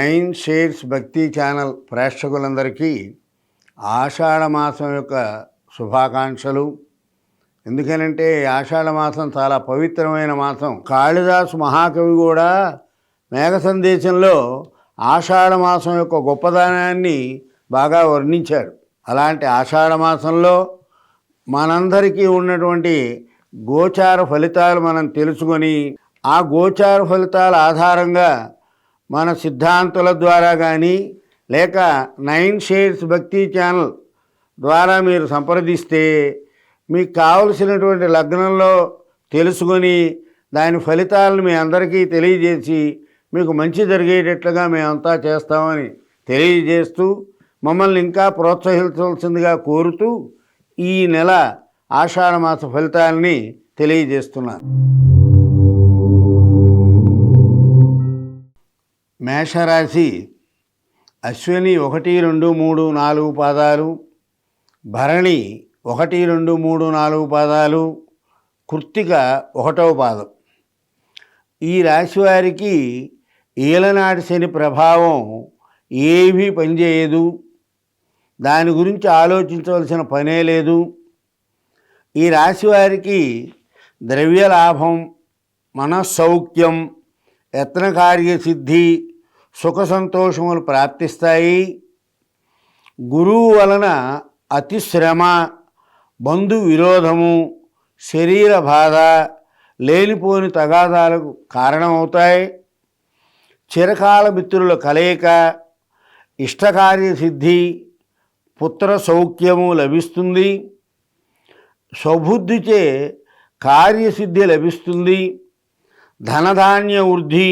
Nine shades భక్తి channel ప్రేక్షకులందరికీ ఆషాఢ మాసం యొక్క శుభాకాంక్షలు. ఎందుకనంటే ఆషాఢ మాసం చాలా పవిత్రమైన మాసం. కాళిదాసు మహాకవి కూడా మేఘ సందేశంలో ఆషాఢ మాసం యొక్క గొప్పదనాన్ని బాగా వర్ణించాడు. అలాంటి ఆషాఢ మాసంలో మనందరికీ ఉన్నటువంటి గోచార ఫలితాలు మనం తెలుసుకొని ఆ గోచార ఫలితాల ఆధారంగా మన సిద్ధాంతుల ద్వారా కానీ లేక నైన్ షేడ్స్ భక్తి ఛానల్ ద్వారా మీరు సంప్రదిస్తే మీకు కావలసినటువంటి లగ్నంలో తెలుసుకొని దాని ఫలితాలను మీ అందరికీ తెలియజేసి మీకు మంచి జరిగేటట్లుగా మేమంతా చేస్తామని తెలియజేస్తూ మమ్మల్ని ఇంకా ప్రోత్సహించవలసిందిగా కోరుతూ ఈ నెల ఆషాఢ మాస ఫలితాలని తెలియజేస్తున్నాను. మేషరాశి అశ్విని 1, 2, 3, 4 పాదాలు, భరణి 1, 2, 3, 4 పాదాలు, కృత్తిక 1వ పాదం. ఈ రాశి వారికి ఏలనాటి శని ప్రభావం ఏమీ పనిచేయదు. దాని గురించి ఆలోచించవలసిన పనే లేదు. ఈ రాశి వారికి ద్రవ్య లాభం, మనస్సౌఖ్యం, యత్న కార్యసిద్ధి, సుఖ సంతోషములు ప్రాప్తిస్తాయి. గురువు వలన అతి శ్రమ, బంధు విరోధము, శరీర బాధ, లేనిపోని తగాదాలకు కారణమవుతాయి. చిరకాల మిత్రుల కలయిక, ఇష్టకార్యసిద్ధి, పుత్ర సౌఖ్యము లభిస్తుంది. స్వబుద్ధిచే కార్యసిద్ధి లభిస్తుంది. ధనధాన్య వృద్ధి,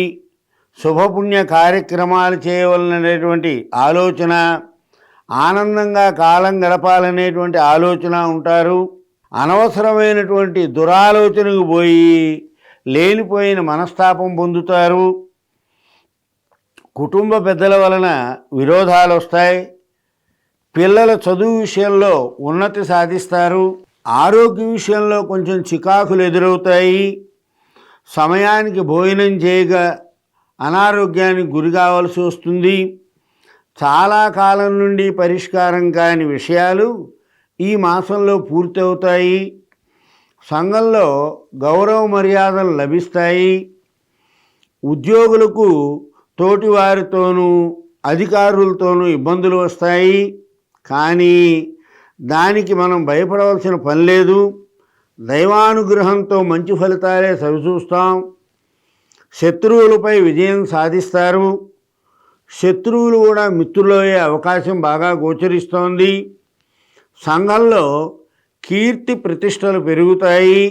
శుభపుణ్య కార్యక్రమాలు చేయవలననేటువంటి ఆలోచన, ఆనందంగా కాలం గడపాలనేటువంటి ఆలోచన ఉంటారు. అనవసరమైనటువంటి దురాలోచనకు పోయి లేనిపోయిన మనస్తాపం పొందుతారు. కుటుంబ పెద్దల వలన విరోధాలు వస్తాయి. పిల్లల చదువు విషయంలో ఉన్నతి సాధిస్తారు. ఆరోగ్య విషయంలో కొంచెం చికాకులు ఎదురవుతాయి. సమయానికి భోజనం చేయక అనారోగ్యానికి గురి కావాల్సి వస్తుంది. చాలా కాలం నుండి పరిష్కారం కాని విషయాలు ఈ మాసంలో పూర్తవుతాయి. సంఘంలో గౌరవ మర్యాదలు లభిస్తాయి. ఉద్యోగులకు తోటివారితోనూ అధికారులతోనూ ఇబ్బందులు వస్తాయి. కానీ దానికి మనం భయపడవలసిన పని లేదు. దైవానుగ్రహంతో మంచి ఫలితాలే సరిచూస్తాం. శత్రువులపై విజయం సాధిస్తారు. శత్రువులు కూడా మిత్రులయ్యే అవకాశం బాగా గోచరిస్తోంది. సంఘంలో కీర్తి ప్రతిష్టలు పెరుగుతాయి.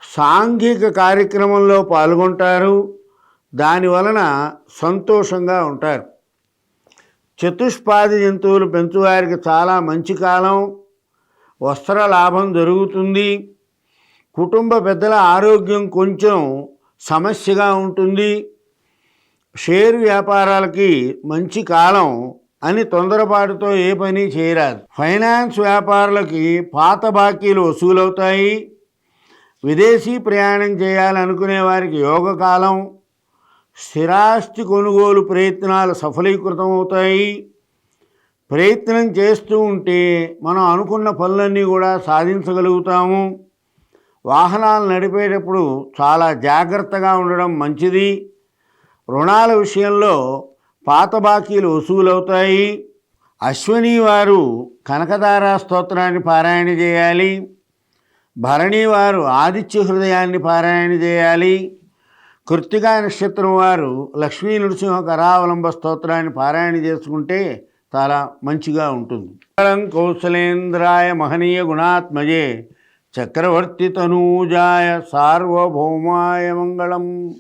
సాంఘిక కార్యక్రమంలో పాల్గొంటారు. దానివలన సంతోషంగా ఉంటారు. చతుష్పాది జంతువులు పెంచువారికి చాలా మంచి కాలం. వస్త్ర లాభం జరుగుతుంది. కుటుంబ పెద్దల ఆరోగ్యం కొంచెం సమస్యగా ఉంటుంది. షేర్ వ్యాపారాలకి మంచి కాలం అని తొందరపాటుతో ఏ పని చేయరాదు. ఫైనాన్స్ వ్యాపారులకి పాత బాకీలు వసూలవుతాయి. విదేశీ ప్రయాణం చేయాలనుకునే వారికి యోగకాలం. స్థిరాస్తి కొనుగోలు ప్రయత్నాలు సఫలీకృతమవుతాయి. ప్రయత్నం చేస్తూ ఉంటే మనం అనుకున్న పనులన్నీ కూడా సాధించగలుగుతాము. వాహనాలు నడిపేటప్పుడు చాలా జాగ్రత్తగా ఉండడం మంచిది. రుణాల విషయంలో పాత బాకీలు వసూలవుతాయి. అశ్విని వారు కనకదార స్తోత్రాన్ని పారాయణ చేయాలి. భరణి వారు ఆదిత్య హృదయాన్ని పారాయణ చేయాలి. కృత్తికా నక్షత్రం వారు లక్ష్మీ నృసింహ కరావలంబ స్తోత్రాన్ని పారాయణ చేసుకుంటే చాలా మంచిగా ఉంటుంది. కౌశలేంద్రాయ మహనీయ గుణాత్మజే చక్రవర్తి తనూజాయ సార్వభౌమాయ మంగళం.